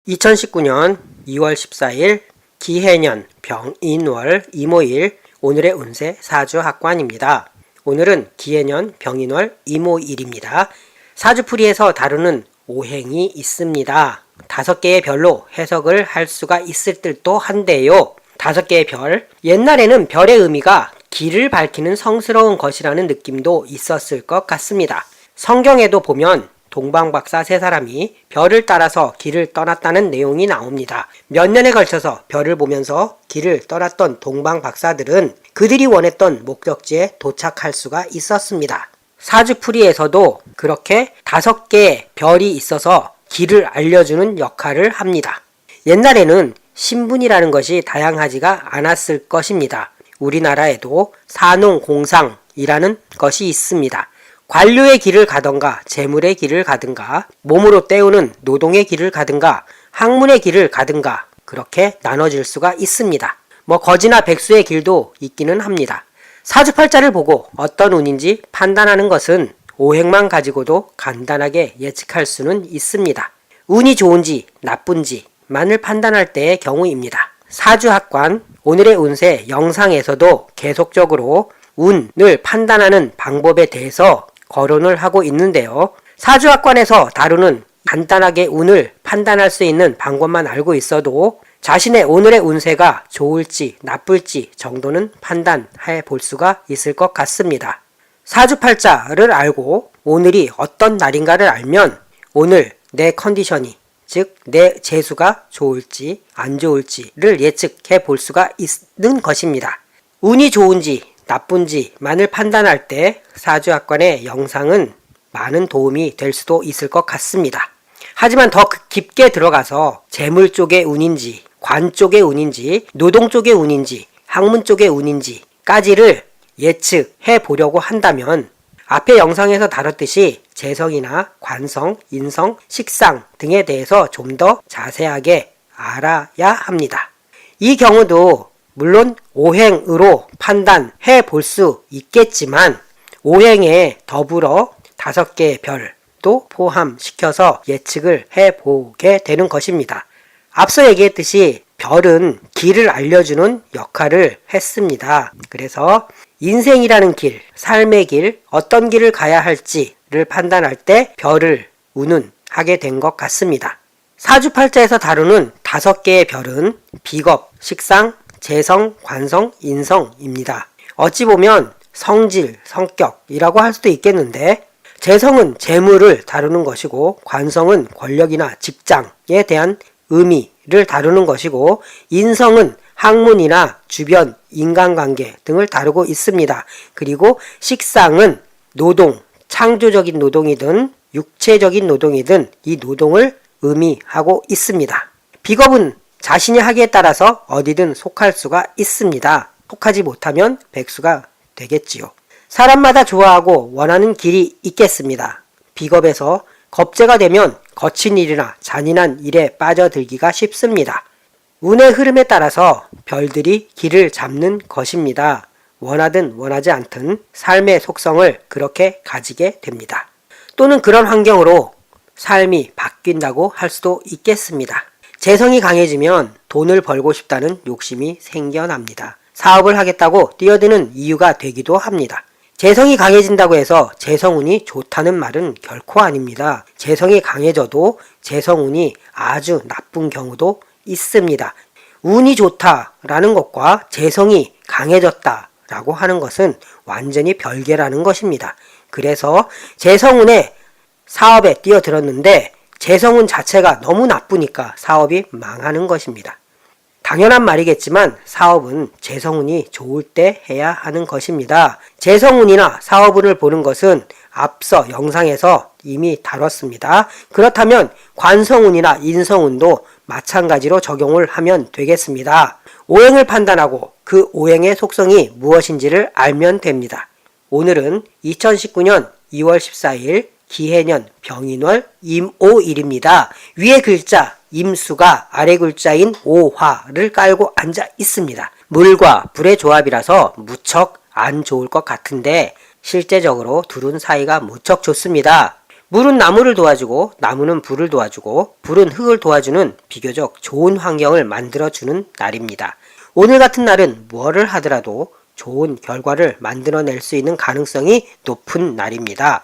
2019년 2월 14일 기해년 병인월 이모일 오늘의 운세 사주합관입니다. 오늘은 기해년 병인월 이모일입니다. 사주풀이에서 다루는 오행이 있습니다. 5개의 별로 해석을 할 수가 있을 듯도 한데요. 5개의 별, 옛날에는 별의 의미가 길을 밝히는 성스러운 것이라는 느낌도 있었을 것 같습니다. 성경에도 보면 동방박사 3사람이 별을 따라서 길을 떠났다는 내용이 나옵니다. 몇 년에 걸쳐서 별을 보면서 길을 떠났던 동방박사들은 그들이 원했던 목적지에 도착할 수가 있었습니다. 사주풀이에서도 그렇게 5개의 별이 있어서 길을 알려주는 역할을 합니다. 옛날에는 신분이라는 것이 다양하지가 않았을 것입니다. 우리나라에도 산농공상이라는 것이 있습니다. 관료의 길을 가든가 재물의 길을 가든가 몸으로 때우는 노동의 길을 가든가 학문의 길을 가든가 그렇게 나눠질 수가 있습니다. 거지나 백수의 길도 있기는 합니다. 사주팔자를 보고 어떤 운인지 판단하는 것은 오행만 가지고도 간단하게 예측할 수는 있습니다. 운이 좋은지 나쁜지만을 판단할 때의 경우입니다. 사주합관 오늘의 운세 영상에서도 계속적으로 운을 판단하는 방법에 대해서 거론을 하고 있는데요. 사주합관에서 다루는 간단하게 운을 판단할 수 있는 방법만 알고 있어도 자신의 오늘의 운세가 좋을지 나쁠지 정도는 판단해 볼 수가 있을 것 같습니다. 사주팔자를 알고 오늘이 어떤 날인가를 알면 오늘 내 컨디션이 즉 내 재수가 좋을지 안 좋을지를 예측해 볼 수가 있는 것입니다. 운이 좋은지 나쁜지만을 판단할 때 사주합관의 영상은 많은 도움이 될 수도 있을 것 같습니다. 하지만 더 깊게 들어가서 재물 쪽의 운인지 관 쪽의 운인지 노동 쪽의 운인지 학문 쪽의 운인지까지를 예측해 보려고 한다면 앞의 영상에서 다뤘듯이 재성이나 관성, 인성, 식상 등에 대해서 좀 더 자세하게 알아야 합니다. 이 경우도 물론 오행으로 판단해 볼 수 있겠지만 오행에 더불어 5개의 별도 포함시켜서 예측을 해보게 되는 것입니다. 앞서 얘기했듯이 별은 길을 알려주는 역할을 했습니다. 그래서 인생이라는 길, 삶의 길, 어떤 길을 가야 할지를 판단할 때 별을 운운하게 된 것 같습니다. 사주팔자에서 다루는 5개의 별은 비겁, 식상, 재성, 관성, 인성입니다. 어찌 보면 성질, 성격이라고 할 수도 있겠는데 재성은 재물을 다루는 것이고 관성은 권력이나 직장에 대한 의미를 다루는 것이고 인성은 학문이나 주변 인간관계 등을 다루고 있습니다. 그리고 식상은 노동, 창조적인 노동이든 육체적인 노동이든 이 노동을 의미하고 있습니다. 비겁은 자신이 하기에 따라서 어디든 속할 수가 있습니다. 속하지 못하면 백수가 되겠지요. 사람마다 좋아하고 원하는 길이 있겠습니다. 비겁에서 겁재가 되면 거친 일이나 잔인한 일에 빠져들기가 쉽습니다. 운의 흐름에 따라서 별들이 길을 잡는 것입니다. 원하든 원하지 않든 삶의 속성을 그렇게 가지게 됩니다. 또는 그런 환경으로 삶이 바뀐다고 할 수도 있겠습니다. 재성이 강해지면 돈을 벌고 싶다는 욕심이 생겨납니다. 사업을 하겠다고 뛰어드는 이유가 되기도 합니다. 재성이 강해진다고 해서 재성운이 좋다는 말은 결코 아닙니다. 재성이 강해져도 재성운이 아주 나쁜 경우도 있습니다. 운이 좋다라는 것과 재성이 강해졌다라고 하는 것은 완전히 별개라는 것입니다. 그래서 재성운에 사업에 뛰어들었는데 재성운 자체가 너무 나쁘니까 사업이 망하는 것입니다. 당연한 말이겠지만 사업은 재성운이 좋을 때 해야 하는 것입니다. 재성운이나 사업운을 보는 것은 앞서 영상에서 이미 다뤘습니다. 그렇다면 관성운이나 인성운도 마찬가지로 적용을 하면 되겠습니다. 오행을 판단하고 그 오행의 속성이 무엇인지를 알면 됩니다. 오늘은 2019년 2월 14일 기해년 병인월 임오일입니다. 위에 글자 임수가 아래 글자인 오화를 깔고 앉아 있습니다. 물과 불의 조합이라서 무척 안 좋을 것 같은데 실제적으로 둘은 사이가 무척 좋습니다. 물은 나무를 도와주고 나무는 불을 도와주고 불은 흙을 도와주는 비교적 좋은 환경을 만들어주는 날입니다. 오늘 같은 날은 뭐를 하더라도 좋은 결과를 만들어낼 수 있는 가능성이 높은 날입니다.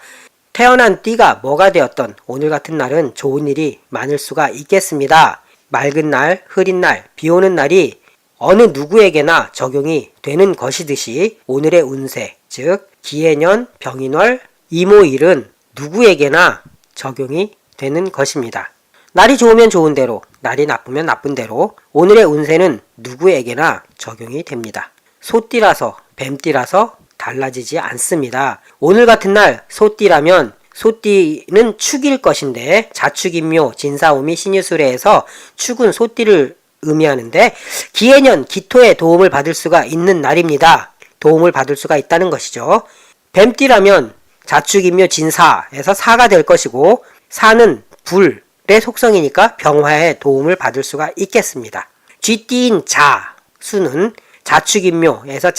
태어난 띠가 뭐가 되었던 오늘 같은 날은 좋은 일이 많을 수가 있겠습니다. 맑은 날, 흐린 날, 비 오는 날이 어느 누구에게나 적용이 되는 것이듯이 오늘의 운세, 즉 기해년, 병인월, 이모일은 누구에게나 적용이 되는 것입니다. 날이 좋으면 좋은 대로, 날이 나쁘면 나쁜 대로 오늘의 운세는 누구에게나 적용이 됩니다. 소띠라서, 뱀띠라서 달라지지 않습니다. 오늘 같은 날 소띠라면 소띠는 축일 것인데 자축인묘, 진사오미, 신유술에서 축은 소띠를 의미하는데 기해년, 기토의 도움을 받을 수가 있는 날입니다. 도움을 받을 수가 있다는 것이죠. 뱀띠라면 자축인묘, 진사에서 사가 될 것이고 사는 불의 속성이니까 병화의 도움을 받을 수가 있겠습니다. 쥐띠인 자수는 자축인묘에서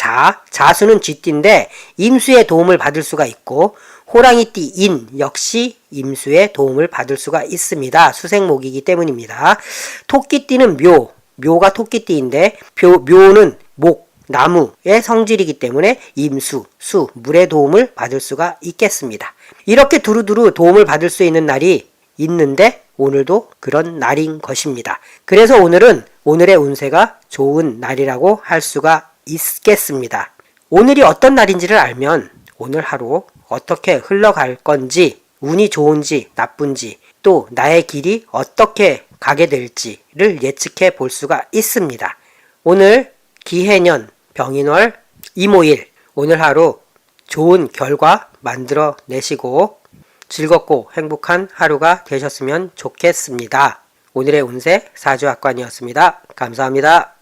자수는 쥐띠인데 임수의 도움을 받을 수가 있고 호랑이띠 인 역시 임수의 도움을 받을 수가 있습니다. 수생목이기 때문입니다. 토끼띠는 묘가 토끼띠인데 묘는 목, 나무의 성질이기 때문에 임수, 수, 물의 도움을 받을 수가 있겠습니다. 이렇게 두루두루 도움을 받을 수 있는 날이 있는데 오늘도 그런 날인 것입니다. 그래서 오늘은 오늘의 운세가 좋은 날이라고 할 수가 있겠습니다. 오늘이 어떤 날인지를 알면 오늘 하루 어떻게 흘러갈 건지, 운이 좋은지 나쁜지, 또 나의 길이 어떻게 가게 될지를 예측해 볼 수가 있습니다. 오늘 기해년, 병인월, 이모일 오늘 하루 좋은 결과 만들어 내시고 즐겁고 행복한 하루가 되셨으면 좋겠습니다. 오늘의 운세 사주학관이었습니다. 감사합니다.